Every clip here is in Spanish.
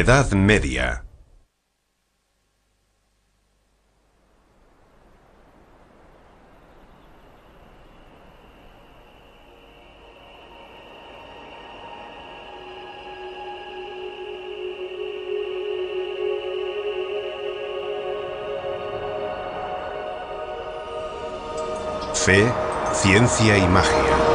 Edad Media. Fe, ciencia y magia.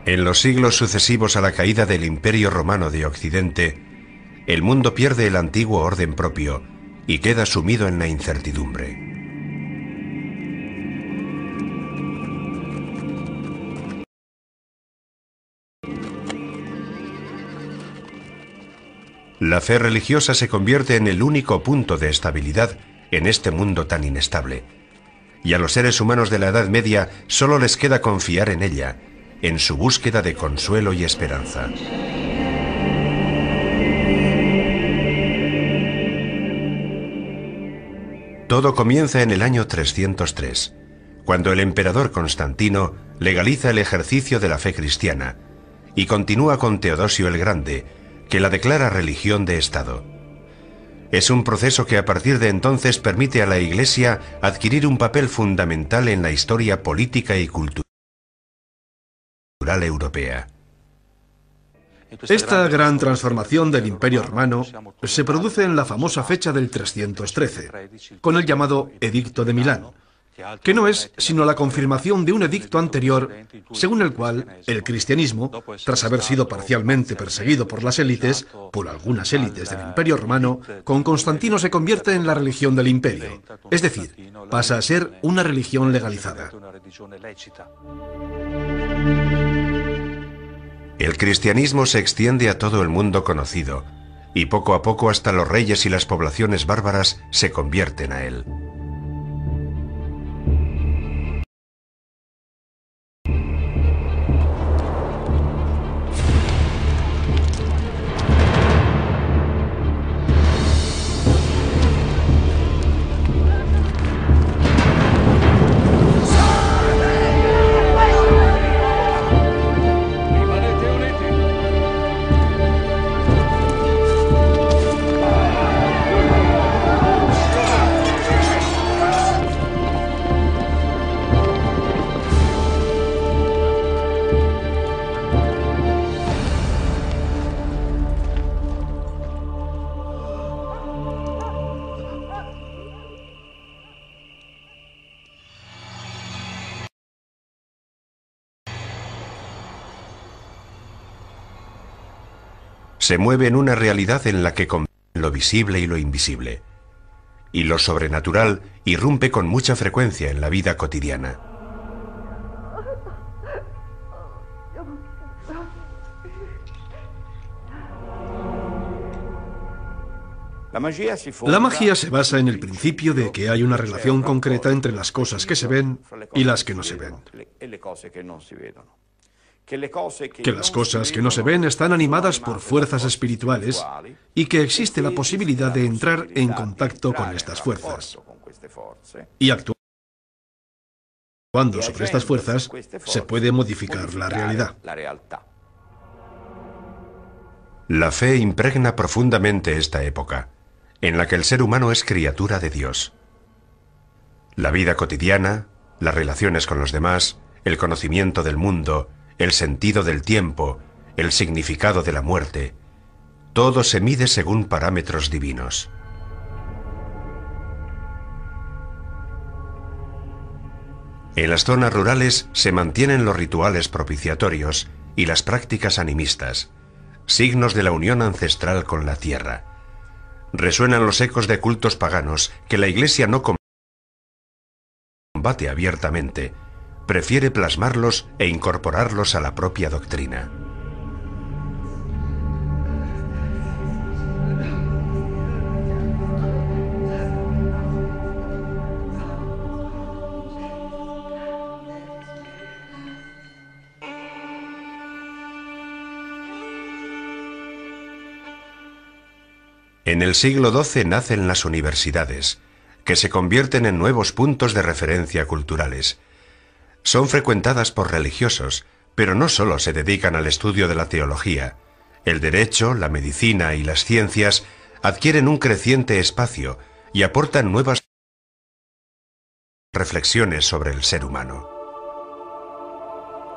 En los siglos sucesivos a la caída del Imperio Romano de Occidente, el mundo pierde el antiguo orden propio y queda sumido en la incertidumbre. La fe religiosa se convierte en el único punto de estabilidad en este mundo tan inestable, y a los seres humanos de la Edad Media solo les queda confiar en ella, en su búsqueda de consuelo y esperanza. Todo comienza en el año 303, cuando el emperador Constantino legaliza el ejercicio de la fe cristiana y continúa con Teodosio el Grande, que la declara religión de Estado. Es un proceso que a partir de entonces permite a la Iglesia adquirir un papel fundamental en la historia política y cultural europea. Esta gran transformación del Imperio Romano se produce en la famosa fecha del 313, con el llamado Edicto de Milán, que no es sino la confirmación de un edicto anterior, según el cual el cristianismo, tras haber sido parcialmente perseguido por las élites, por algunas élites del Imperio Romano, con Constantino se convierte en la religión del imperio, es decir, pasa a ser una religión legalizada. El cristianismo se extiende a todo el mundo conocido, y poco a poco hasta los reyes y las poblaciones bárbaras se convierten a él. Se mueve en una realidad en la que conviven lo visible y lo invisible, y lo sobrenatural irrumpe con mucha frecuencia en la vida cotidiana. La magia se basa en el principio de que hay una relación concreta entre las cosas que se ven y las que no se ven. Que las cosas que no se ven están animadas por fuerzas espirituales y que existe la posibilidad de entrar en contacto con estas fuerzas. Y actuando sobre estas fuerzas se puede modificar la realidad. La fe impregna profundamente esta época, en la que el ser humano es criatura de Dios. La vida cotidiana, las relaciones con los demás, el conocimiento del mundo, el sentido del tiempo, el significado de la muerte, todo se mide según parámetros divinos. En las zonas rurales se mantienen los rituales propiciatorios y las prácticas animistas, signos de la unión ancestral con la tierra. Resuenan los ecos de cultos paganos que la Iglesia no combate abiertamente, prefiere plasmarlos e incorporarlos a la propia doctrina. En el siglo XII nacen las universidades, que se convierten en nuevos puntos de referencia culturales. Son frecuentadas por religiosos, pero no solo se dedican al estudio de la teología. El derecho, la medicina y las ciencias adquieren un creciente espacio y aportan nuevas reflexiones sobre el ser humano.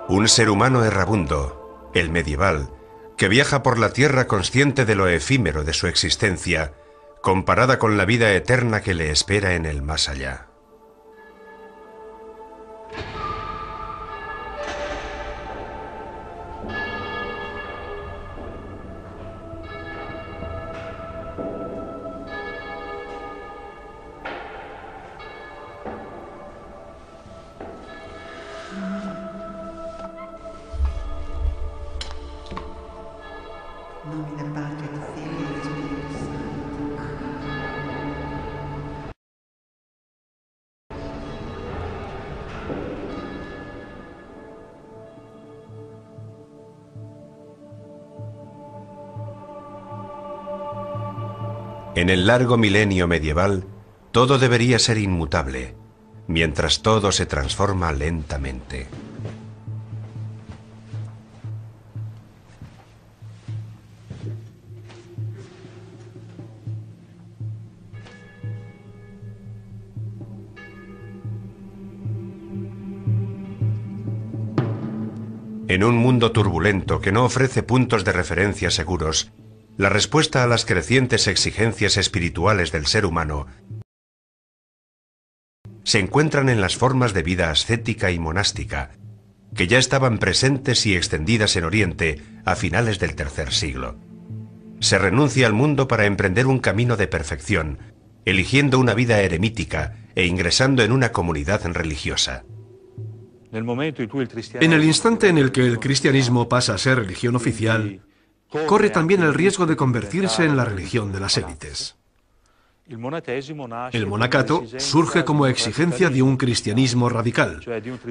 Un ser humano errabundo, el medieval, que viaja por la tierra consciente de lo efímero de su existencia, comparada con la vida eterna que le espera en el más allá. En el largo milenio medieval, todo debería ser inmutable, mientras todo se transforma lentamente. En un mundo turbulento que no ofrece puntos de referencia seguros, la respuesta a las crecientes exigencias espirituales del ser humano se encuentran en las formas de vida ascética y monástica, que ya estaban presentes y extendidas en Oriente a finales del tercer siglo. Se renuncia al mundo para emprender un camino de perfección, eligiendo una vida eremítica e ingresando en una comunidad religiosa. En el instante en el que el cristianismo pasa a ser religión oficial, corre también el riesgo de convertirse en la religión de las élites. El monacato surge como exigencia de un cristianismo radical,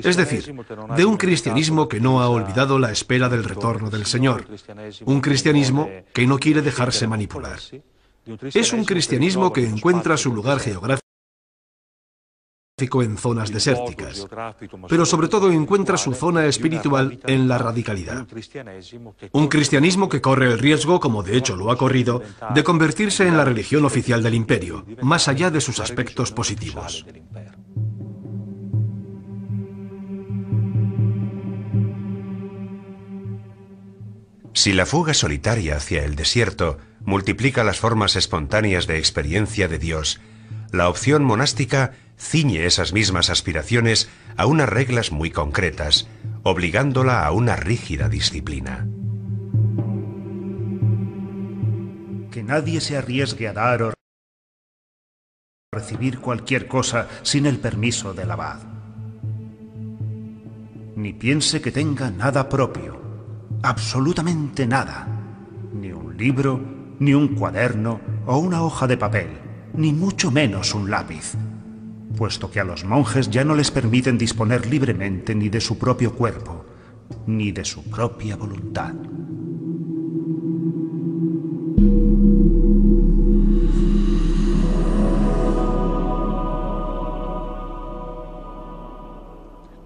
es decir, de un cristianismo que no ha olvidado la espera del retorno del Señor, un cristianismo que no quiere dejarse manipular. Es un cristianismo que encuentra su lugar geográfico en zonas desérticas, pero sobre todo encuentra su zona espiritual en la radicalidad. Un cristianismo que corre el riesgo, como de hecho lo ha corrido, de convertirse en la religión oficial del imperio, más allá de sus aspectos positivos. Si la fuga solitaria hacia el desierto multiplica las formas espontáneas de experiencia de Dios, la opción monástica ciñe esas mismas aspiraciones a unas reglas muy concretas, obligándola a una rígida disciplina. Que nadie se arriesgue a dar o recibir cualquier cosa sin el permiso del abad. Ni piense que tenga nada propio, absolutamente nada, ni un libro, ni un cuaderno o una hoja de papel, ni mucho menos un lápiz, puesto que a los monjes ya no les permiten disponer libremente ni de su propio cuerpo, ni de su propia voluntad.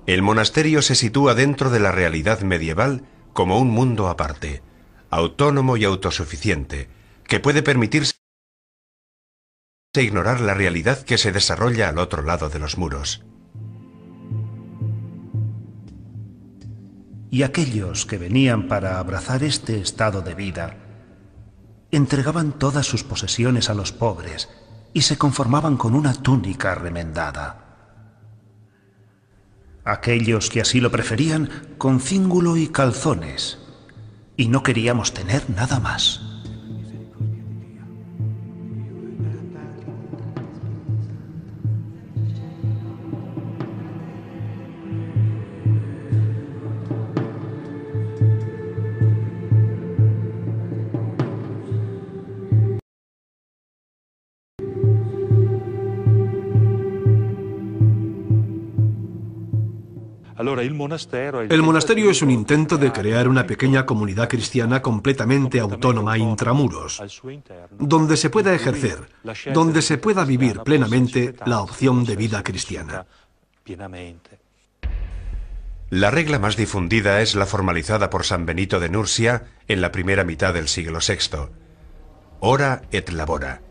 El monasterio se sitúa dentro de la realidad medieval como un mundo aparte, autónomo y autosuficiente, que puede permitirse ignorar la realidad que se desarrolla al otro lado de los muros. Y aquellos que venían para abrazar este estado de vida entregaban todas sus posesiones a los pobres y se conformaban con una túnica remendada. Aquellos que así lo preferían, con cíngulo y calzones, y no queríamos tener nada más. El monasterio es un intento de crear una pequeña comunidad cristiana completamente autónoma intramuros, donde se pueda ejercer, donde se pueda vivir plenamente la opción de vida cristiana. La regla más difundida es la formalizada por San Benito de Nursia en la primera mitad del siglo VI. Ora et labora.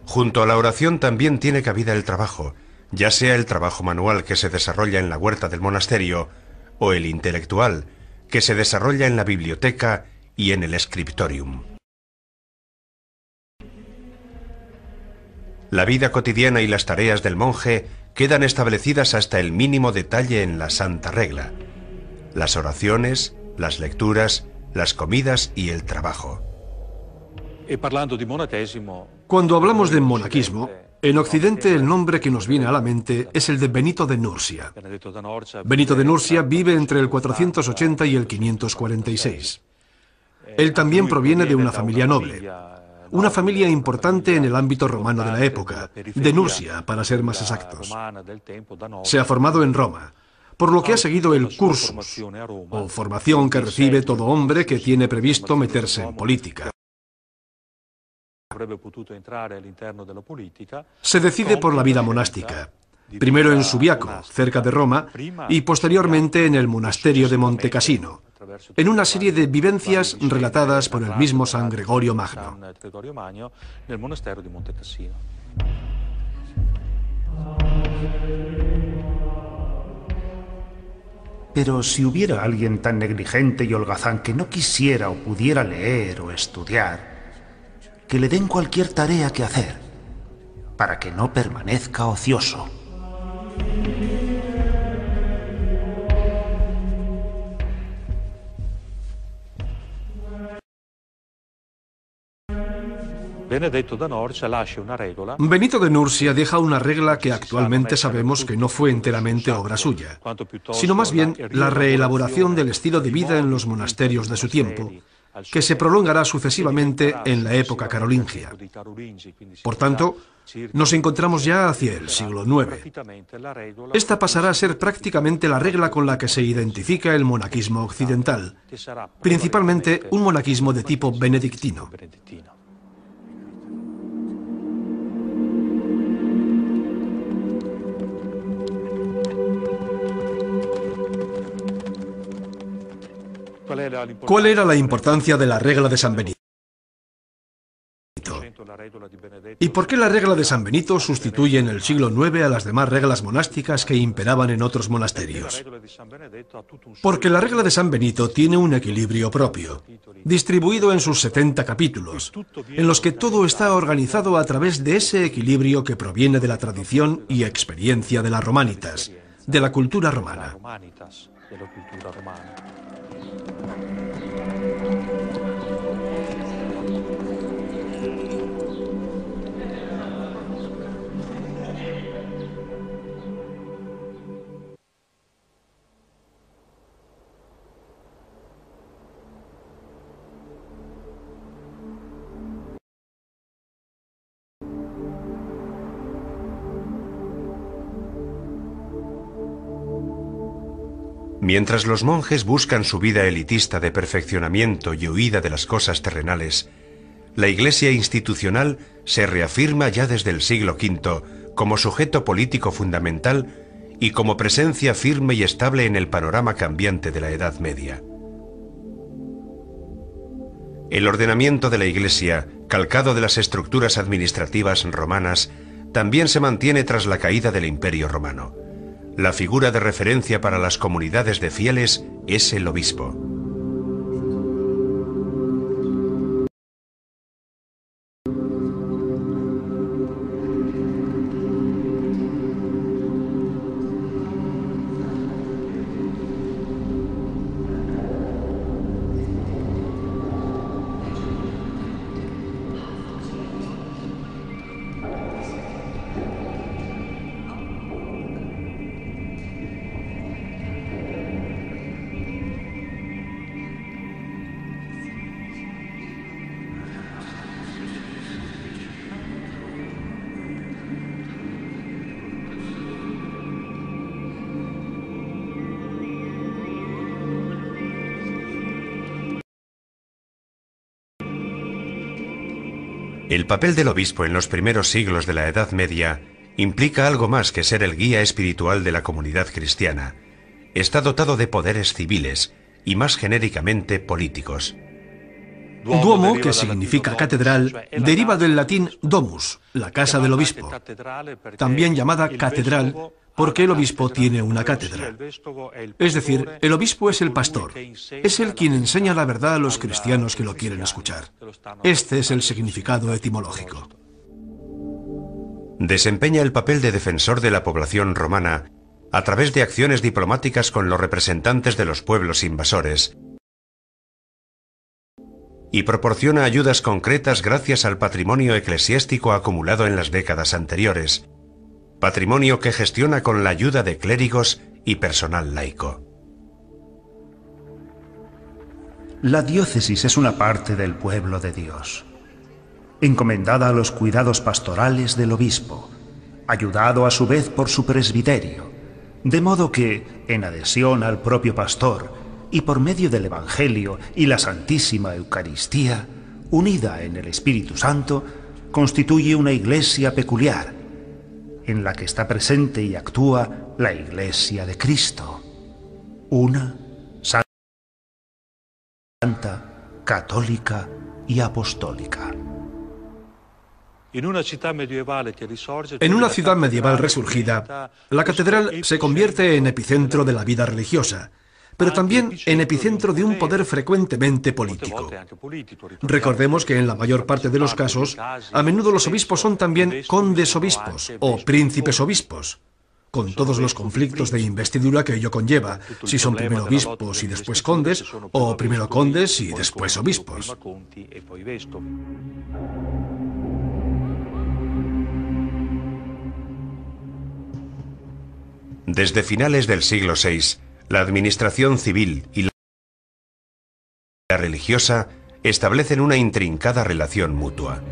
Junto a la oración también tiene cabida el trabajo, ya sea el trabajo manual que se desarrolla en la huerta del monasterio o el intelectual que se desarrolla en la biblioteca y en el scriptorium. La vida cotidiana y las tareas del monje quedan establecidas hasta el mínimo detalle en la Santa Regla: las oraciones, las lecturas, las comidas y el trabajo. Cuando hablamos de monaquismo, en Occidente el nombre que nos viene a la mente es el de Benito de Nursia. Benito de Nursia vive entre el 480 y el 546. Él también proviene de una familia noble, una familia importante en el ámbito romano de la época, de Nursia, para ser más exactos. Se ha formado en Roma, por lo que ha seguido el cursus, o formación que recibe todo hombre que tiene previsto meterse en política. Se decide por la vida monástica, primero en Subiaco, cerca de Roma, y posteriormente en el monasterio de Montecassino, en una serie de vivencias relatadas por el mismo San Gregorio Magno. Pero si hubiera alguien tan negligente y holgazán que no quisiera o pudiera leer o estudiar, que le den cualquier tarea que hacer, para que no permanezca ocioso. Benito de Nursia deja una regla que actualmente sabemos que no fue enteramente obra suya, sino más bien la reelaboración del estilo de vida en los monasterios de su tiempo, que se prolongará sucesivamente en la época carolingia. Por tanto, nos encontramos ya hacia el siglo IX. Esta pasará a ser prácticamente la regla con la que se identifica el monaquismo occidental, principalmente un monaquismo de tipo benedictino. ¿Cuál era la importancia de la regla de San Benito? ¿Y por qué la regla de San Benito sustituye en el siglo IX a las demás reglas monásticas que imperaban en otros monasterios? Porque la regla de San Benito tiene un equilibrio propio, distribuido en sus 70 capítulos, en los que todo está organizado a través de ese equilibrio que proviene de la tradición y experiencia de las romanitas, de la cultura romana. Mientras los monjes buscan su vida elitista de perfeccionamiento y huida de las cosas terrenales, la Iglesia institucional se reafirma ya desde el siglo V como sujeto político fundamental y como presencia firme y estable en el panorama cambiante de la Edad Media. El ordenamiento de la Iglesia, calcado de las estructuras administrativas romanas, también se mantiene tras la caída del Imperio Romano. La figura de referencia para las comunidades de fieles es el obispo. El papel del obispo en los primeros siglos de la Edad Media implica algo más que ser el guía espiritual de la comunidad cristiana. Está dotado de poderes civiles y, más genéricamente, políticos. Duomo, que significa catedral, deriva del latín domus, la casa del obispo, también llamada catedral porque el obispo tiene una cátedra. Es decir, el obispo es el pastor, es el quien enseña la verdad a los cristianos que lo quieren escuchar. Este es el significado etimológico. Desempeña el papel de defensor de la población romana a través de acciones diplomáticas con los representantes de los pueblos invasores y proporciona ayudas concretas gracias al patrimonio eclesiástico acumulado en las décadas anteriores, patrimonio que gestiona con la ayuda de clérigos y personal laico. La diócesis es una parte del pueblo de Dios, encomendada a los cuidados pastorales del obispo, ayudado a su vez por su presbiterio, de modo que, en adhesión al propio pastor y por medio del Evangelio y la Santísima Eucaristía, unida en el Espíritu Santo, constituye una iglesia peculiar, en la que está presente y actúa la Iglesia de Cristo, una, santa, católica y apostólica. En una ciudad medieval resurgida, la catedral se convierte en epicentro de la vida religiosa, pero también en epicentro de un poder frecuentemente político. Recordemos que en la mayor parte de los casos, a menudo los obispos son también condes obispos o príncipes obispos, con todos los conflictos de investidura que ello conlleva, si son primero obispos y después condes, o primero condes y después obispos. Desde finales del siglo VI, la administración civil y la religiosa establecen una intrincada relación mutua.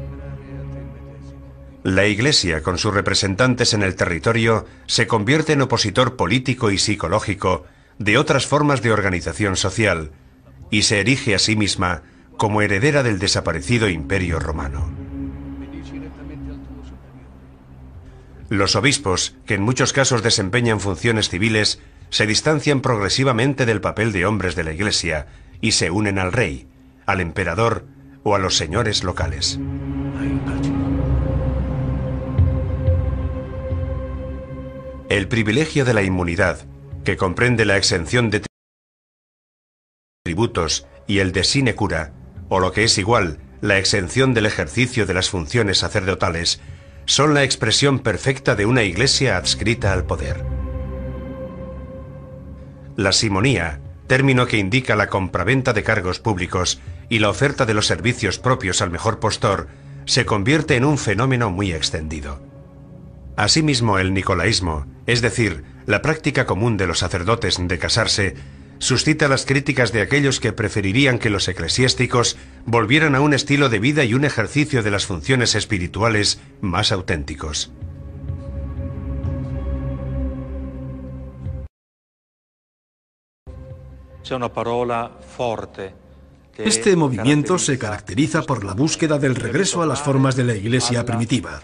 La Iglesia, con sus representantes en el territorio, se convierte en opositor político y psicológico de otras formas de organización social y se erige a sí misma como heredera del desaparecido Imperio Romano. Los obispos, que en muchos casos desempeñan funciones civiles, se distancian progresivamente del papel de hombres de la Iglesia y se unen al rey, al emperador o a los señores locales. El privilegio de la inmunidad, que comprende la exención de tributos y el de sinecura, o lo que es igual, la exención del ejercicio de las funciones sacerdotales, son la expresión perfecta de una Iglesia adscrita al poder. La simonía, término que indica la compraventa de cargos públicos y la oferta de los servicios propios al mejor postor, se convierte en un fenómeno muy extendido. Asimismo, el nicolaísmo, es decir, la práctica común de los sacerdotes de casarse, suscita las críticas de aquellos que preferirían que los eclesiásticos volvieran a un estilo de vida y un ejercicio de las funciones espirituales más auténticos. Este movimiento se caracteriza por la búsqueda del regreso a las formas de la Iglesia primitiva.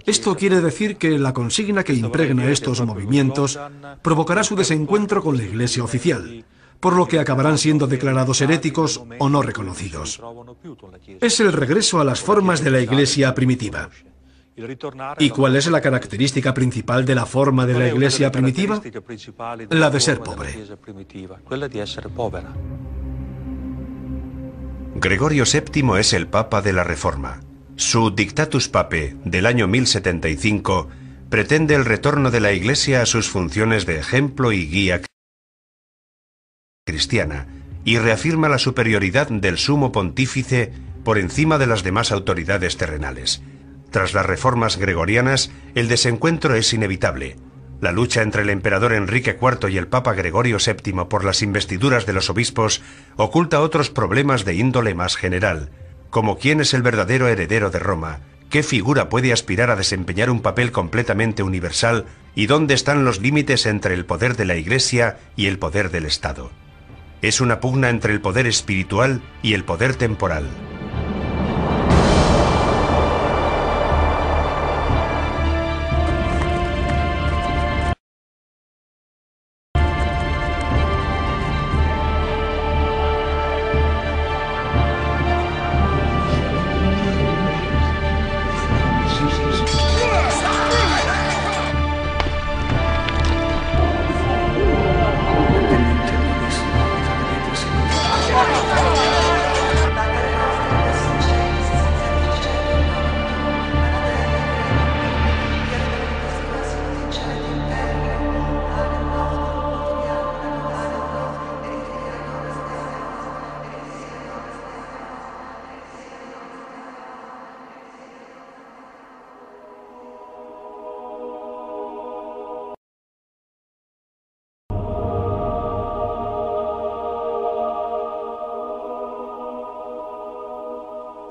Esto quiere decir que la consigna que impregna estos movimientos provocará su desencuentro con la Iglesia oficial, por lo que acabarán siendo declarados heréticos o no reconocidos. Es el regreso a las formas de la Iglesia primitiva. ¿Y cuál es la característica principal de la forma de la Iglesia primitiva? La de ser pobre. Gregorio VII es el Papa de la Reforma. Su Dictatus Papae del año 1075 pretende el retorno de la Iglesia a sus funciones de ejemplo y guía cristiana y reafirma la superioridad del sumo pontífice por encima de las demás autoridades terrenales. Tras las reformas gregorianas, el desencuentro es inevitable. La lucha entre el emperador Enrique IV y el Papa Gregorio VII por las investiduras de los obispos oculta otros problemas de índole más general, como quién es el verdadero heredero de Roma, qué figura puede aspirar a desempeñar un papel completamente universal y dónde están los límites entre el poder de la Iglesia y el poder del Estado. Es una pugna entre el poder espiritual y el poder temporal.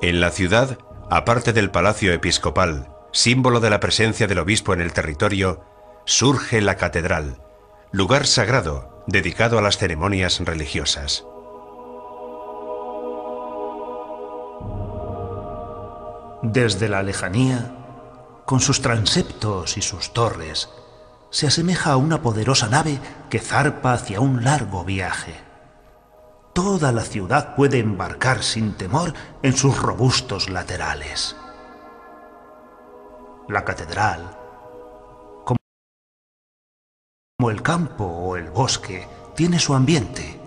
En la ciudad, aparte del palacio episcopal, símbolo de la presencia del obispo en el territorio, surge la catedral, lugar sagrado dedicado a las ceremonias religiosas. Desde la lejanía, con sus transeptos y sus torres, se asemeja a una poderosa nave que zarpa hacia un largo viaje. Toda la ciudad puede embarcar sin temor en sus robustos laterales. La catedral, como el campo o el bosque, tiene su ambiente,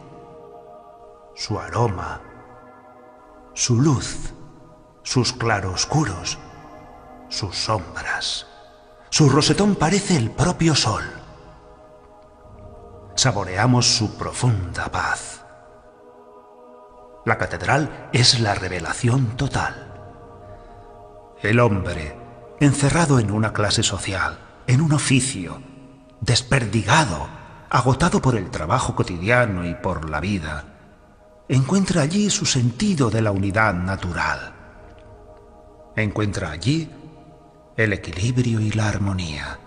su aroma, su luz, sus claroscuros, sus sombras. Su rosetón parece el propio sol. Saboreamos su profunda paz. La catedral es la revelación total. El hombre, encerrado en una clase social, en un oficio, desperdigado, agotado por el trabajo cotidiano y por la vida, encuentra allí su sentido de la unidad natural. Encuentra allí el equilibrio y la armonía.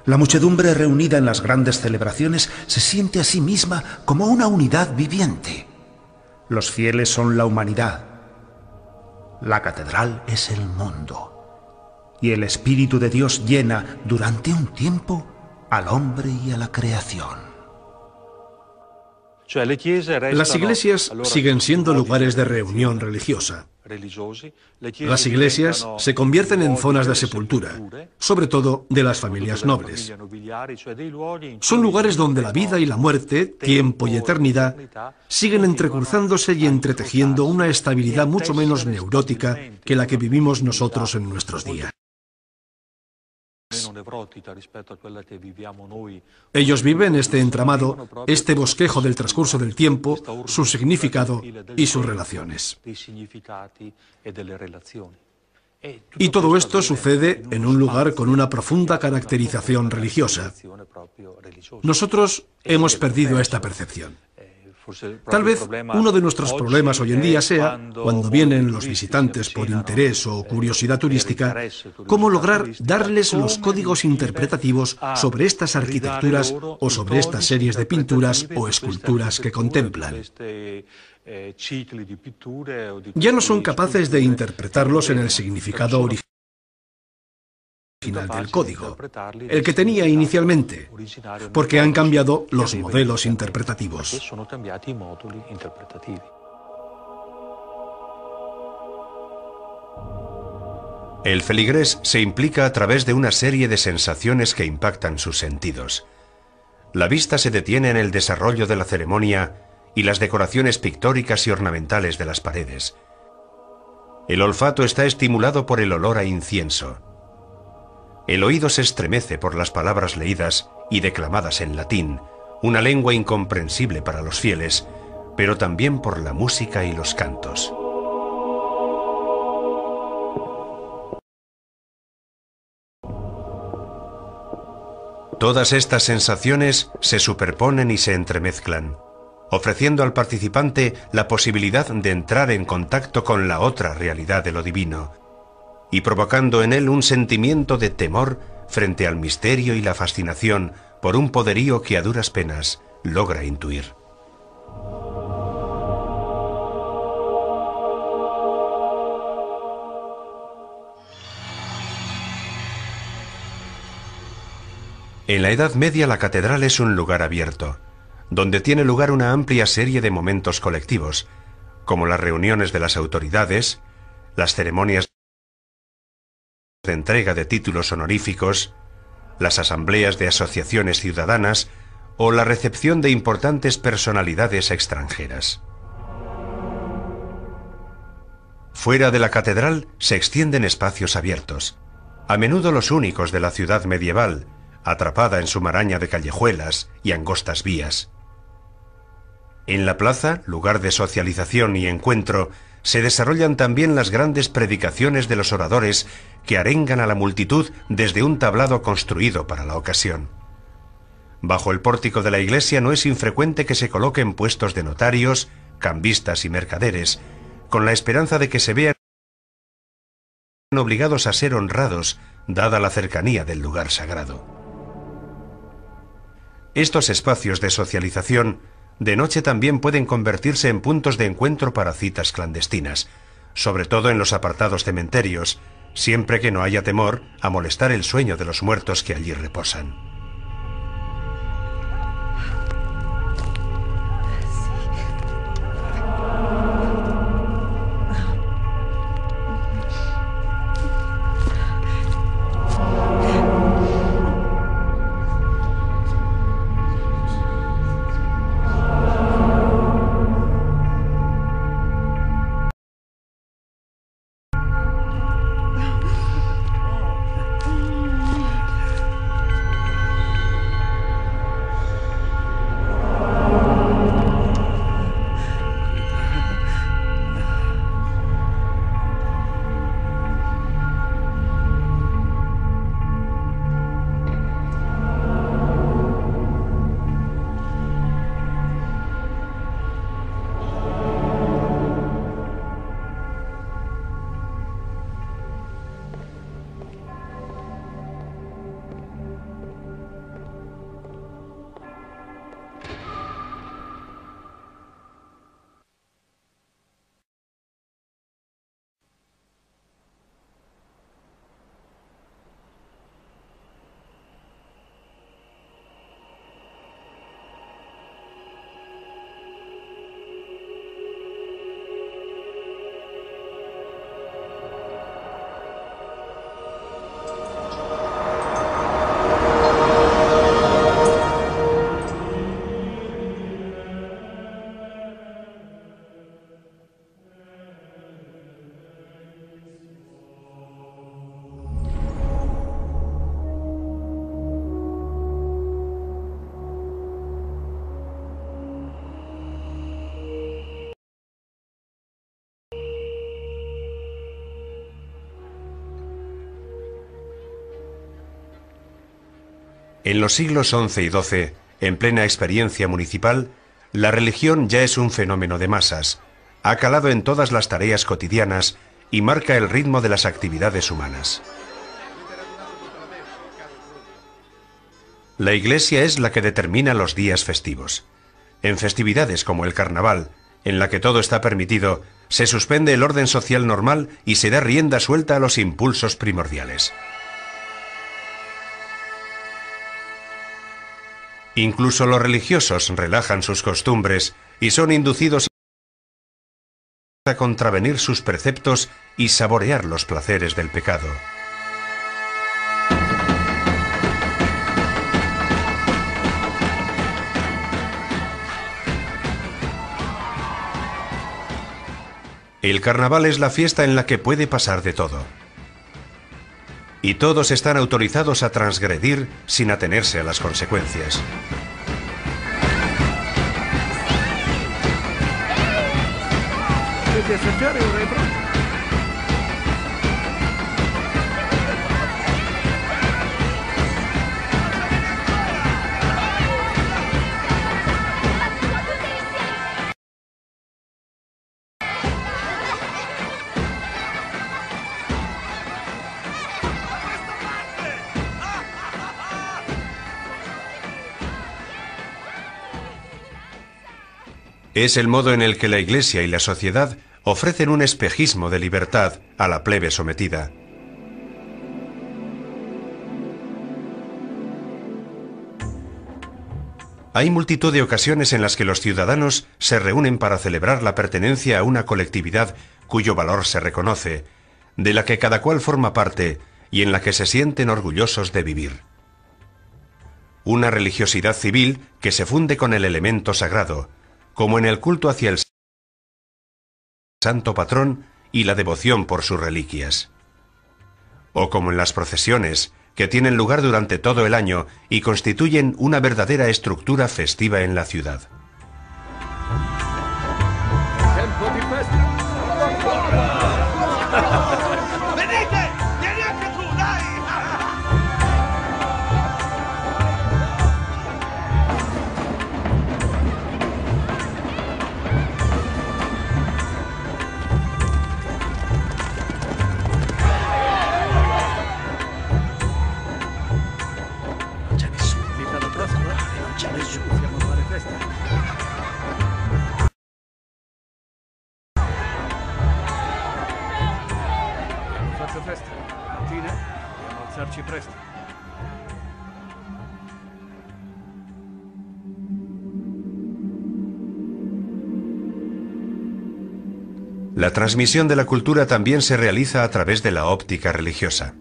La muchedumbre reunida en las grandes celebraciones se siente a sí misma como una unidad viviente. Los fieles son la humanidad. La catedral es el mundo. Y el Espíritu de Dios llena durante un tiempo al hombre y a la creación. Las iglesias siguen siendo lugares de reunión religiosa. Las iglesias se convierten en zonas de sepultura, sobre todo de las familias nobles. Son lugares donde la vida y la muerte, tiempo y eternidad, siguen entrecruzándose y entretejiendo una estabilidad mucho menos neurótica que la que vivimos nosotros en nuestros días. Ellos viven este entramado, este bosquejo del transcurso del tiempo, su significado y sus relaciones. Y todo esto sucede en un lugar con una profunda caracterización religiosa. Nosotros hemos perdido esta percepción. Tal vez uno de nuestros problemas hoy en día sea, cuando vienen los visitantes por interés o curiosidad turística, cómo lograr darles los códigos interpretativos sobre estas arquitecturas o sobre estas series de pinturas o esculturas que contemplan. Ya no son capaces de interpretarlos en el significado original del código, el que tenía inicialmente, porque han cambiado los modelos interpretativos. El feligrés se implica a través de una serie de sensaciones que impactan sus sentidos. La vista se detiene en el desarrollo de la ceremonia y las decoraciones pictóricas y ornamentales de las paredes. El olfato está estimulado por el olor a incienso. El oído se estremece por las palabras leídas y declamadas en latín, una lengua incomprensible para los fieles, pero también por la música y los cantos. Todas estas sensaciones se superponen y se entremezclan, ofreciendo al participante la posibilidad de entrar en contacto con la otra realidad de lo divino, y provocando en él un sentimiento de temor frente al misterio y la fascinación por un poderío que a duras penas logra intuir. En la Edad Media la catedral es un lugar abierto, donde tiene lugar una amplia serie de momentos colectivos, como las reuniones de las autoridades, las ceremonias de entrega de títulos honoríficos, las asambleas de asociaciones ciudadanas o la recepción de importantes personalidades extranjeras. Fuera de la catedral se extienden espacios abiertos, a menudo los únicos de la ciudad medieval, atrapada en su maraña de callejuelas y angostas vías. En la plaza, lugar de socialización y encuentro, se desarrollan también las grandes predicaciones de los oradores que arengan a la multitud desde un tablado construido para la ocasión. Bajo el pórtico de la iglesia no es infrecuente que se coloquen puestos de notarios, cambistas y mercaderes, con la esperanza de que se vean obligados a ser honrados, dada la cercanía del lugar sagrado. Estos espacios de socialización de noche también pueden convertirse en puntos de encuentro para citas clandestinas, sobre todo en los apartados cementerios, siempre que no haya temor a molestar el sueño de los muertos que allí reposan. En los siglos XI y XII, en plena experiencia municipal, la religión ya es un fenómeno de masas, ha calado en todas las tareas cotidianas y marca el ritmo de las actividades humanas. La Iglesia es la que determina los días festivos. En festividades como el Carnaval, en la que todo está permitido, se suspende el orden social normal y se da rienda suelta a los impulsos primordiales. Incluso los religiosos relajan sus costumbres y son inducidos a contravenir sus preceptos y saborear los placeres del pecado. El carnaval es la fiesta en la que puede pasar de todo. Y todos están autorizados a transgredir sin atenerse a las consecuencias. Es el modo en el que la Iglesia y la sociedad ofrecen un espejismo de libertad a la plebe sometida. Hay multitud de ocasiones en las que los ciudadanos se reúnen para celebrar la pertenencia a una colectividad cuyo valor se reconoce, de la que cada cual forma parte y en la que se sienten orgullosos de vivir. Una religiosidad civil que se funde con el elemento sagrado, como en el culto hacia el santo patrón y la devoción por sus reliquias. O como en las procesiones, que tienen lugar durante todo el año y constituyen una verdadera estructura festiva en la ciudad. La transmisión de la cultura también se realiza a través de la óptica religiosa.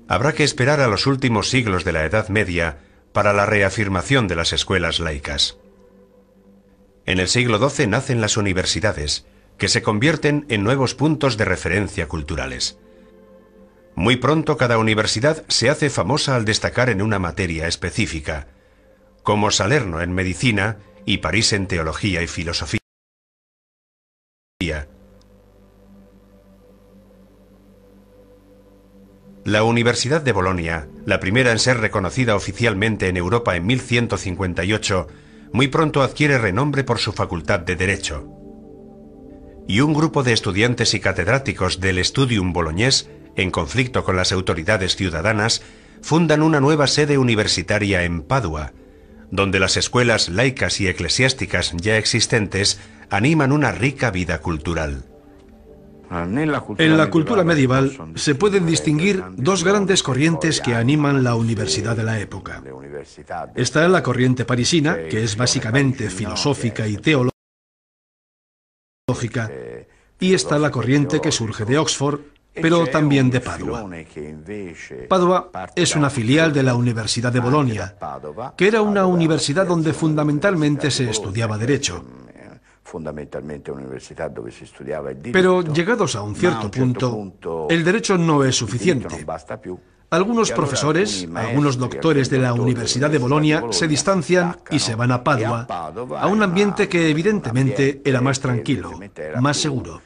Habrá que esperar a los últimos siglos de la Edad Media para la reafirmación de las escuelas laicas. En el siglo XII nacen las universidades, que se convierten en nuevos puntos de referencia culturales. Muy pronto cada universidad se hace famosa al destacar en una materia específica, como Salerno en medicina y París en teología y filosofía. La Universidad de Bolonia, la primera en ser reconocida oficialmente en Europa en 1158, muy pronto adquiere renombre por su facultad de Derecho. Y un grupo de estudiantes y catedráticos del Studium Bolognés, en conflicto con las autoridades ciudadanas, fundan una nueva sede universitaria en Padua, donde las escuelas laicas y eclesiásticas ya existentes animan una rica vida cultural. En la cultura medieval se pueden distinguir dos grandes corrientes que animan la universidad de la época. Está la corriente parisina, que es básicamente filosófica y teológica, y está la corriente que surge de Oxford, pero también de Padua. Padua es una filial de la Universidad de Bolonia, que era una universidad donde fundamentalmente se estudiaba Derecho. Pero llegados a un cierto punto, el derecho no es suficiente. Algunos profesores, algunos doctores de la Universidad de Bolonia se distancian y se van a Padua, a un ambiente que evidentemente era más tranquilo, más seguro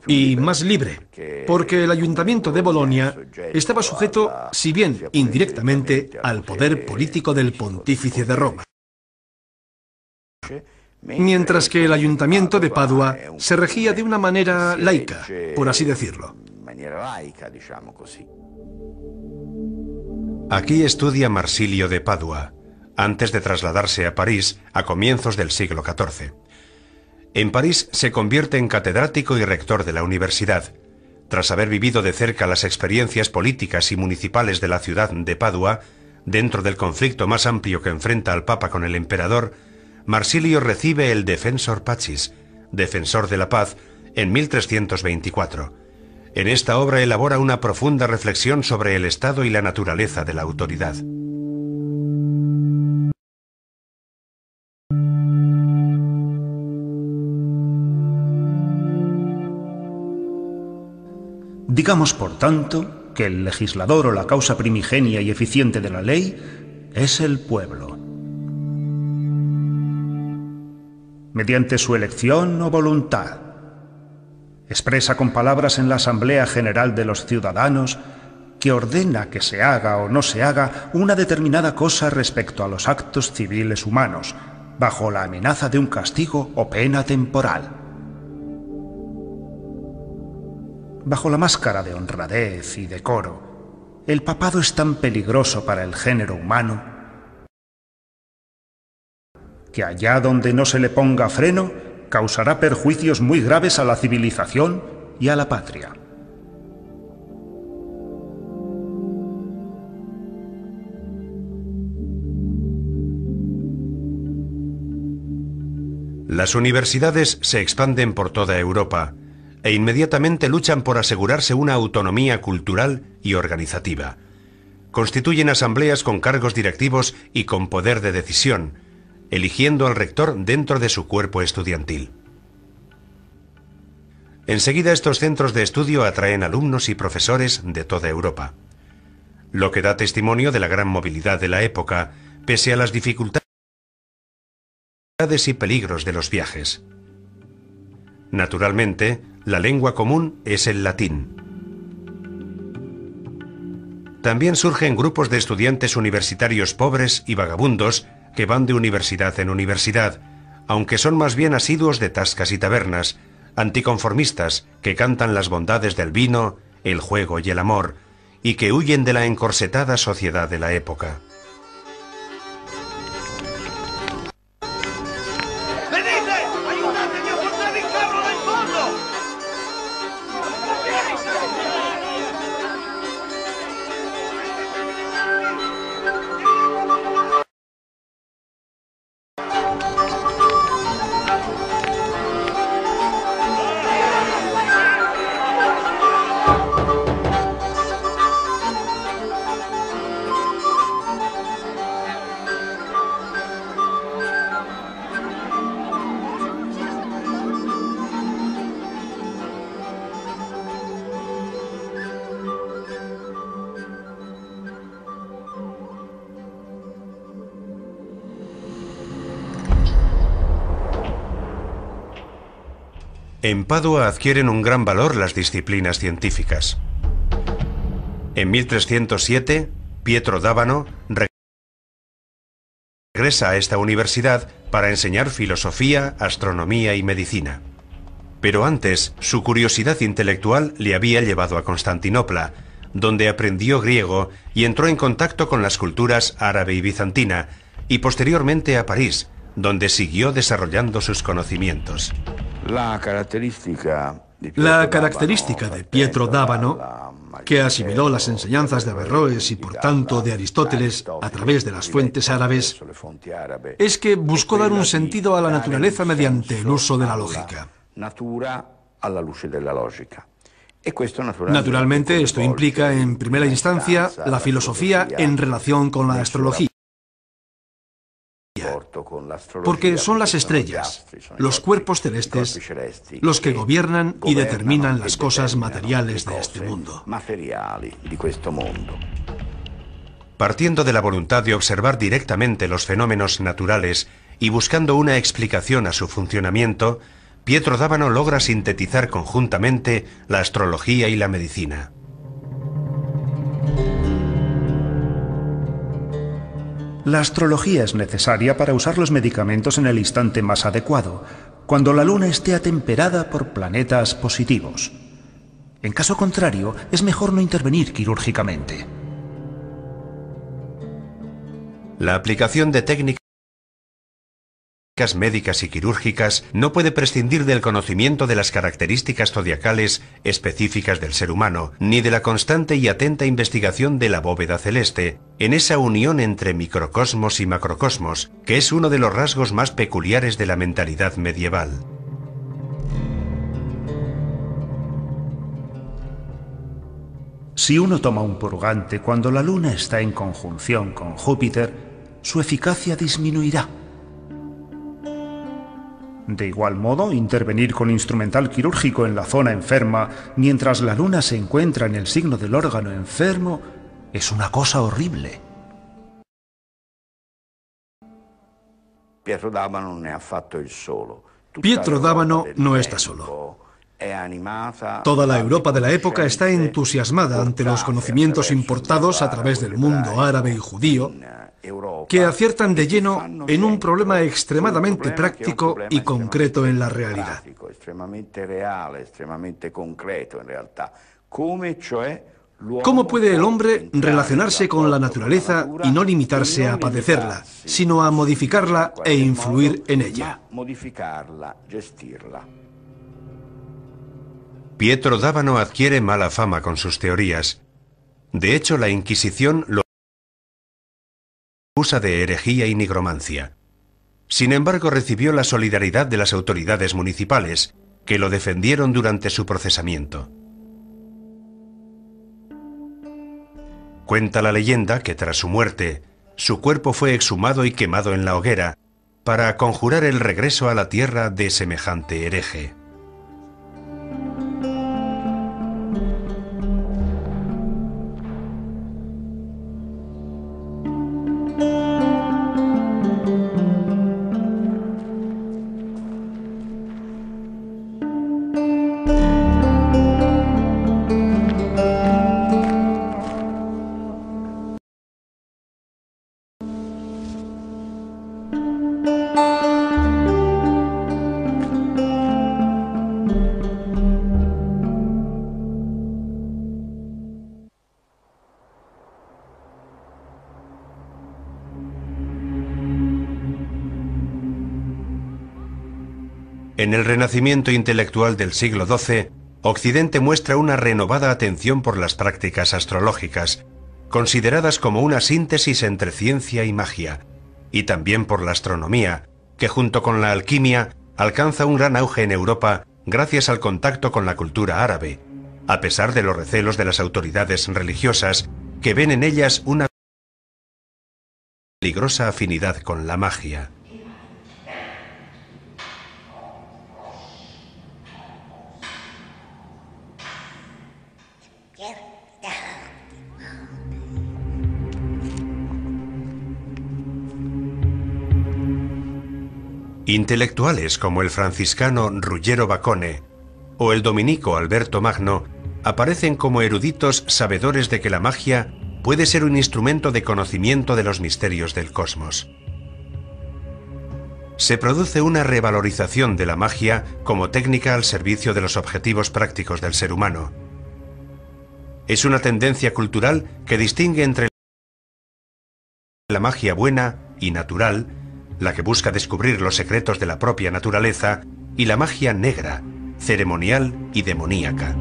y más libre, porque el ayuntamiento de Bolonia estaba sujeto, si bien indirectamente, al poder político del pontífice de Roma, mientras que el ayuntamiento de Padua se regía de una manera laica, por así decirlo. Aquí estudia Marsilio de Padua, antes de trasladarse a París a comienzos del siglo XIV. En París se convierte en catedrático y rector de la universidad. Tras haber vivido de cerca las experiencias políticas y municipales de la ciudad de Padua, dentro del conflicto más amplio que enfrenta al Papa con el emperador, Marsilio recibe el Defensor Pacis, defensor de la paz, en 1324. En esta obra elabora una profunda reflexión sobre el estado y la naturaleza de la autoridad. Digamos, por tanto, que el legislador o la causa primigenia y eficiente de la ley es el pueblo. Mediante su elección o voluntad, expresa con palabras en la Asamblea General de los Ciudadanos que ordena que se haga o no se haga una determinada cosa respecto a los actos civiles humanos, bajo la amenaza de un castigo o pena temporal. Bajo la máscara de honradez y decoro, el papado es tan peligroso para el género humano que allá donde no se le ponga freno, causará perjuicios muy graves a la civilización y a la patria. Las universidades se expanden por toda Europa e inmediatamente luchan por asegurarse una autonomía cultural y organizativa. Constituyen asambleas con cargos directivos y con poder de decisión, eligiendo al rector dentro de su cuerpo estudiantil. Enseguida estos centros de estudio atraen alumnos y profesores de toda Europa, lo que da testimonio de la gran movilidad de la época, pese a las dificultades y peligros de los viajes. Naturalmente, la lengua común es el latín. También surgen grupos de estudiantes universitarios pobres y vagabundos que van de universidad en universidad, aunque son más bien asiduos de tascas y tabernas, anticonformistas que cantan las bondades del vino, el juego y el amor, y que huyen de la encorsetada sociedad de la época. En Padua adquieren un gran valor las disciplinas científicas. En 1307, Pietro d'Abano regresa a esta universidad para enseñar filosofía, astronomía y medicina. Pero antes, su curiosidad intelectual le había llevado a Constantinopla, donde aprendió griego y entró en contacto con las culturas árabe y bizantina, y posteriormente a París, donde siguió desarrollando sus conocimientos. La característica de Pietro d'Abano, que asimiló las enseñanzas de Averroes y por tanto de Aristóteles a través de las fuentes árabes, es que buscó dar un sentido a la naturaleza mediante el uso de la lógica. Naturalmente, esto implica, en primera instancia, la filosofía en relación con la astrología. Porque son las estrellas, los cuerpos celestes, los que gobiernan y determinan las cosas materiales de este mundo. Partiendo de la voluntad de observar directamente los fenómenos naturales y buscando una explicación a su funcionamiento, Pietro d'Abano logra sintetizar conjuntamente la astrología y la medicina. La astrología es necesaria para usar los medicamentos en el instante más adecuado, cuando la luna esté atemperada por planetas positivos. En caso contrario, es mejor no intervenir quirúrgicamente. La aplicación de técnicas médicas y quirúrgicas no puede prescindir del conocimiento de las características zodiacales específicas del ser humano, ni de la constante y atenta investigación de la bóveda celeste, en esa unión entre microcosmos y macrocosmos, que es uno de los rasgos más peculiares de la mentalidad medieval. Si uno toma un purgante cuando la luna está en conjunción con Júpiter, su eficacia disminuirá. De igual modo, intervenir con instrumental quirúrgico en la zona enferma mientras la luna se encuentra en el signo del órgano enfermo es una cosa horrible. Pietro d'Abano no está solo. Toda la Europa de la época está entusiasmada ante los conocimientos importados a través del mundo árabe y judío, que aciertan de lleno en un problema extremadamente práctico y concreto en la realidad. ¿Cómo puede el hombre relacionarse con la naturaleza y no limitarse a padecerla, sino a modificarla e influir en ella? Pietro d'Abano adquiere mala fama con sus teorías. De hecho, la Inquisición lo acusa de herejía y nigromancia. Sin embargo, recibió la solidaridad de las autoridades municipales, que lo defendieron durante su procesamiento. Cuenta la leyenda que tras su muerte, su cuerpo fue exhumado y quemado en la hoguera para conjurar el regreso a la tierra de semejante hereje. En el renacimiento intelectual del siglo XII, Occidente muestra una renovada atención por las prácticas astrológicas, consideradas como una síntesis entre ciencia y magia, y también por la astronomía, que junto con la alquimia alcanza un gran auge en Europa gracias al contacto con la cultura árabe, a pesar de los recelos de las autoridades religiosas, que ven en ellas una peligrosa afinidad con la magia. Intelectuales como el franciscano Ruggiero Bacone o el dominico Alberto Magno aparecen como eruditos sabedores de que la magia puede ser un instrumento de conocimiento de los misterios del cosmos. Se produce una revalorización de la magia como técnica al servicio de los objetivos prácticos del ser humano. Es una tendencia cultural que distingue entre la magia buena y natural, la que busca descubrir los secretos de la propia naturaleza, y la magia negra, ceremonial y demoníaca.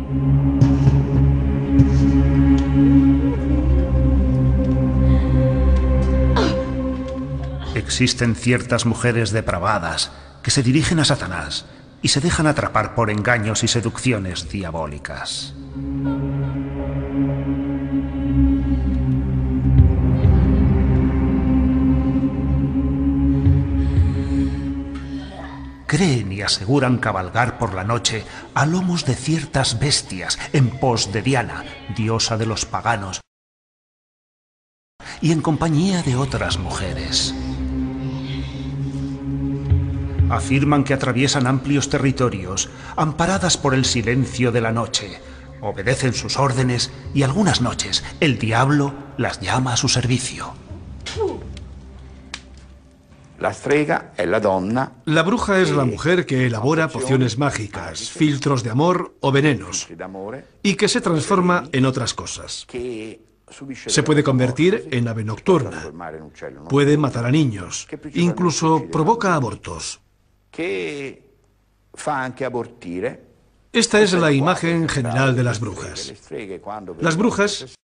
Existen ciertas mujeres depravadas que se dirigen a Satanás y se dejan atrapar por engaños y seducciones diabólicas. Creen y aseguran cabalgar por la noche a lomos de ciertas bestias en pos de Diana, diosa de los paganos, y en compañía de otras mujeres. Afirman que atraviesan amplios territorios, amparadas por el silencio de la noche, obedecen sus órdenes y algunas noches el diablo las llama a su servicio. La bruja es la mujer que elabora pociones mágicas, filtros de amor o venenos, y que se transforma en otras cosas. Se puede convertir en ave nocturna, puede matar a niños, incluso provoca abortos. Esta es la imagen general de las brujas. Las brujas,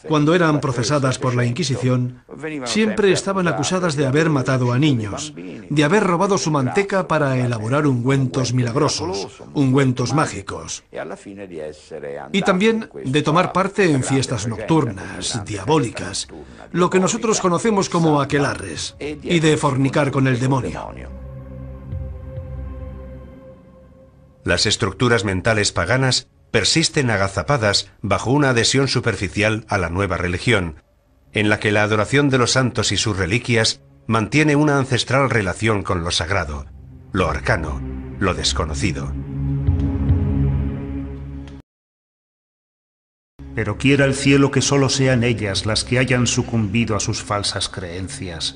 cuando eran procesadas por la Inquisición, siempre estaban acusadas de haber matado a niños, de haber robado su manteca para elaborar ungüentos milagrosos, ungüentos mágicos, y también de tomar parte en fiestas nocturnas, diabólicas, lo que nosotros conocemos como aquelarres, y de fornicar con el demonio. Las estructuras mentales paganas persisten agazapadas bajo una adhesión superficial a la nueva religión, en la que la adoración de los santos y sus reliquias mantiene una ancestral relación con lo sagrado, lo arcano, lo desconocido. Pero quiera el cielo que solo sean ellas las que hayan sucumbido a sus falsas creencias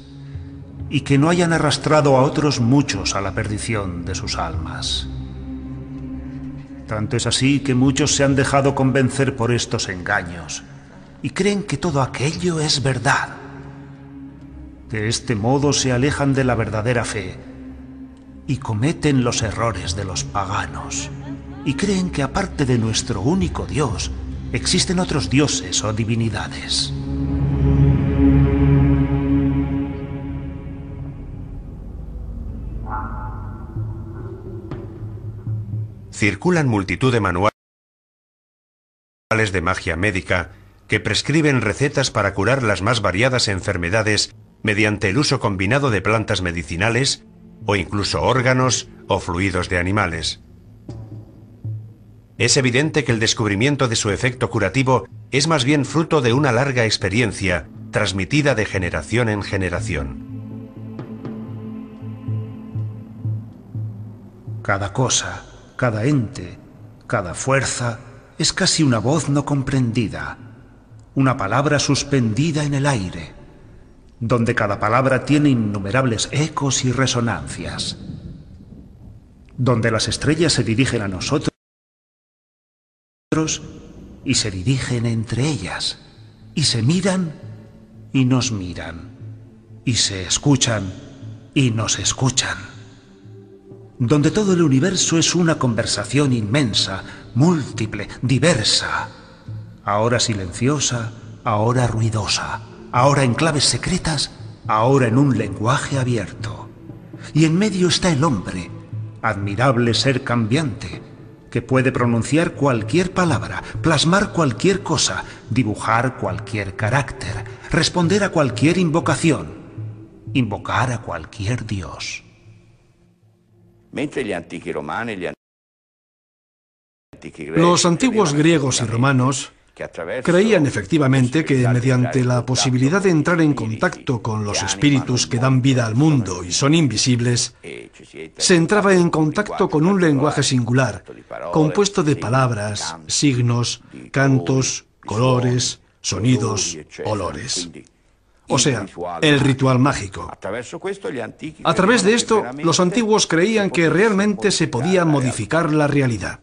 y que no hayan arrastrado a otros muchos a la perdición de sus almas. Tanto es así que muchos se han dejado convencer por estos engaños y creen que todo aquello es verdad. De este modo se alejan de la verdadera fe y cometen los errores de los paganos y creen que aparte de nuestro único Dios existen otros dioses o divinidades. Circulan multitud de manuales de magia médica que prescriben recetas para curar las más variadas enfermedades mediante el uso combinado de plantas medicinales o incluso órganos o fluidos de animales. Es evidente que el descubrimiento de su efecto curativo es más bien fruto de una larga experiencia transmitida de generación en generación. Cada cosa, cada ente, cada fuerza es casi una voz no comprendida, una palabra suspendida en el aire, donde cada palabra tiene innumerables ecos y resonancias, donde las estrellas se dirigen a nosotros y se dirigen entre ellas, y se miran y nos miran, y se escuchan y nos escuchan, donde todo el universo es una conversación inmensa, múltiple, diversa, ahora silenciosa, ahora ruidosa, ahora en claves secretas, ahora en un lenguaje abierto. Y en medio está el hombre, admirable ser cambiante, que puede pronunciar cualquier palabra, plasmar cualquier cosa, dibujar cualquier carácter, responder a cualquier invocación, invocar a cualquier dios. Los antiguos griegos y romanos Creían efectivamente que mediante la posibilidad de entrar en contacto con los espíritus que dan vida al mundo y son invisibles, se entraba en contacto con un lenguaje singular, compuesto de palabras, signos, cantos, colores, sonidos, olores. O sea, el ritual mágico. A través de esto, los antiguos creían que realmente se podía modificar la realidad.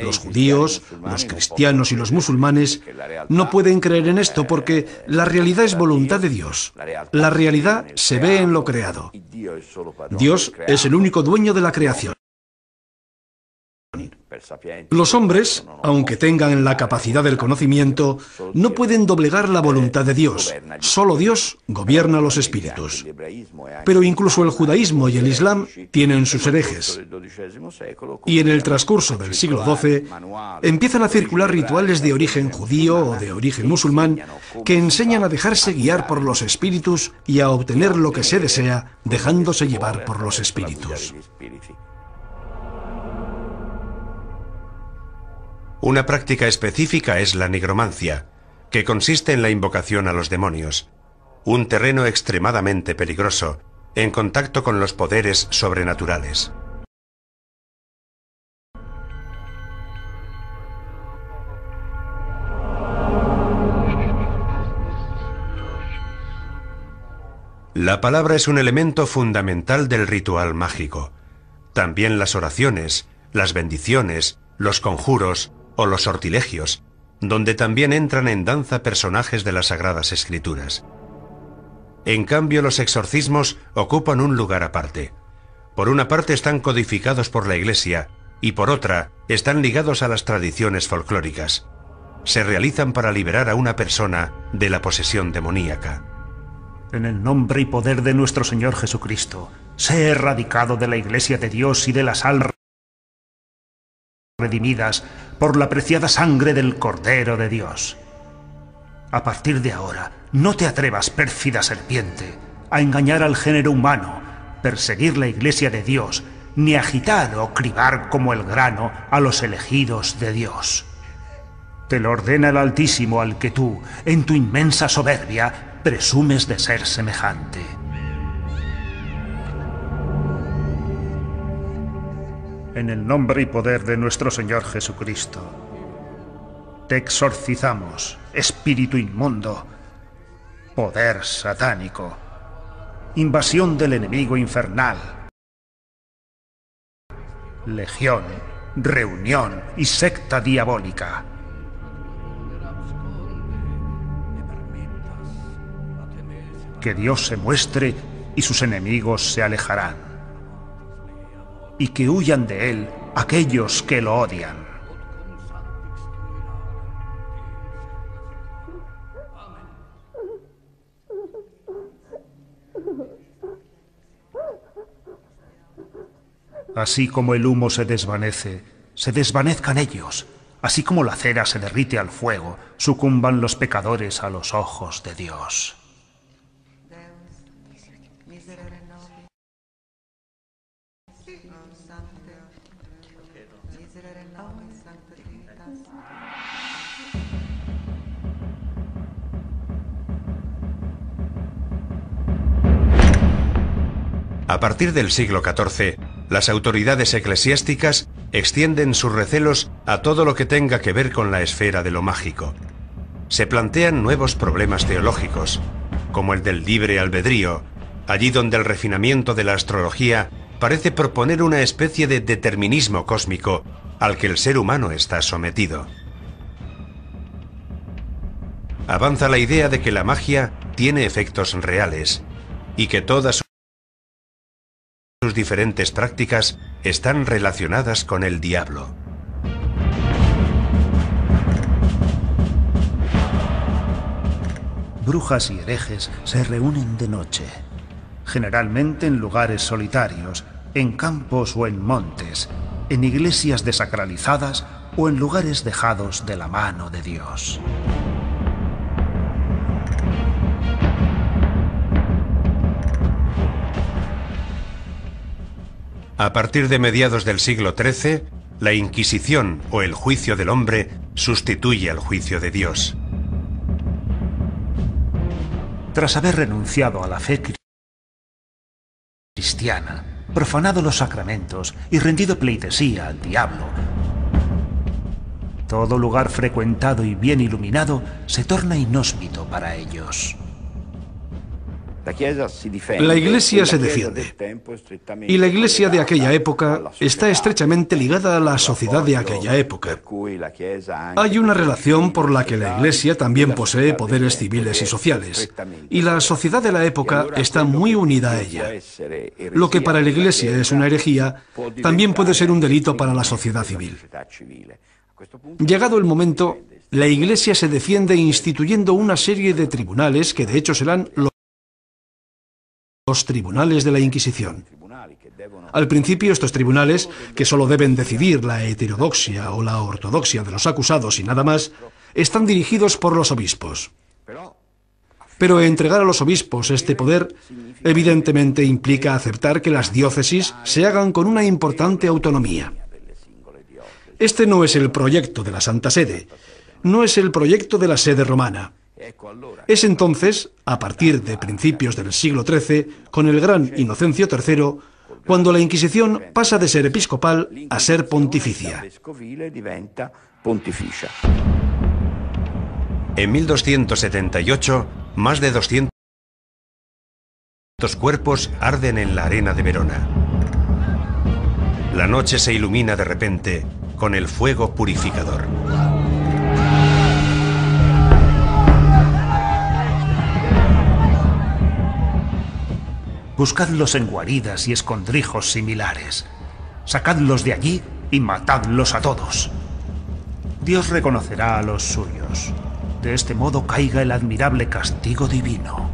Los judíos, los cristianos y los musulmanes no pueden creer en esto porque la realidad es voluntad de Dios. La realidad se ve en lo creado. Dios es el único dueño de la creación. Los hombres, aunque tengan la capacidad del conocimiento, no pueden doblegar la voluntad de Dios. Solo Dios gobierna los espíritus. Pero incluso el judaísmo y el islam tienen sus herejes. Y en el transcurso del siglo XII empiezan a circular rituales de origen judío o de origen musulmán que enseñan a dejarse guiar por los espíritus y a obtener lo que se desea dejándose llevar por los espíritus. Una práctica específica es la nigromancia, que consiste en la invocación a los demonios, un terreno extremadamente peligroso, en contacto con los poderes sobrenaturales. La palabra es un elemento fundamental del ritual mágico. También las oraciones, las bendiciones, los conjuros o los sortilegios, donde también entran en danza personajes de las Sagradas Escrituras. En cambio, los exorcismos ocupan un lugar aparte. Por una parte están codificados por la Iglesia y por otra están ligados a las tradiciones folclóricas. Se realizan para liberar a una persona de la posesión demoníaca. En el nombre y poder de nuestro Señor Jesucristo, sé erradicado de la Iglesia de Dios y de las almas redimidas por la preciada sangre del Cordero de Dios. A partir de ahora, no te atrevas, pérfida serpiente, a engañar al género humano, perseguir la Iglesia de Dios, ni agitar o cribar como el grano a los elegidos de Dios. Te lo ordena el Altísimo al que tú, en tu inmensa soberbia, presumes de ser semejante. En el nombre y poder de nuestro Señor Jesucristo, te exorcizamos, espíritu inmundo, poder satánico, invasión del enemigo infernal, legión, reunión y secta diabólica. Que Dios se muestre y sus enemigos se alejarán, y que huyan de él aquellos que lo odian. Así como el humo se desvanece, se desvanezcan ellos. Así como la cera se derrite al fuego, sucumban los pecadores a los ojos de Dios. A partir del siglo XIV, las autoridades eclesiásticas extienden sus recelos a todo lo que tenga que ver con la esfera de lo mágico. Se plantean nuevos problemas teológicos, como el del libre albedrío, allí donde el refinamiento de la astrología parece proponer una especie de determinismo cósmico al que el ser humano está sometido. Avanza la idea de que la magia tiene efectos reales y que todas sus diferentes prácticas están relacionadas con el diablo. Brujas y herejes se reúnen de noche, generalmente en lugares solitarios, en campos o en montes, en iglesias desacralizadas o en lugares dejados de la mano de Dios. A partir de mediados del siglo XIII, la Inquisición o el juicio del hombre sustituye al juicio de Dios. Tras haber renunciado a la fe cristiana, profanado los sacramentos y rendido pleitesía al diablo, todo lugar frecuentado y bien iluminado se torna inhóspito para ellos. La Iglesia se defiende, y la Iglesia de aquella época está estrechamente ligada a la sociedad de aquella época. Hay una relación por la que la Iglesia también posee poderes civiles y sociales, y la sociedad de la época está muy unida a ella. Lo que para la Iglesia es una herejía, también puede ser un delito para la sociedad civil. Llegado el momento, la Iglesia se defiende instituyendo una serie de tribunales que de hecho serán los tribunales de la Inquisición. Al principio, estos tribunales, que solo deben decidir la heterodoxia o la ortodoxia de los acusados y nada más, están dirigidos por los obispos. Pero entregar a los obispos este poder, evidentemente implica aceptar que las diócesis se hagan con una importante autonomía. Este no es el proyecto de la Santa Sede, no es el proyecto de la sede romana. Es entonces, a partir de principios del siglo XIII, con el gran Inocencio III, cuando la Inquisición pasa de ser episcopal a ser pontificia. En 1278, más de 200 cuerpos arden en la arena de Verona. La noche se ilumina de repente con el fuego purificador. Buscadlos en guaridas y escondrijos similares. Sacadlos de allí y matadlos a todos. Dios reconocerá a los suyos. De este modo caiga el admirable castigo divino.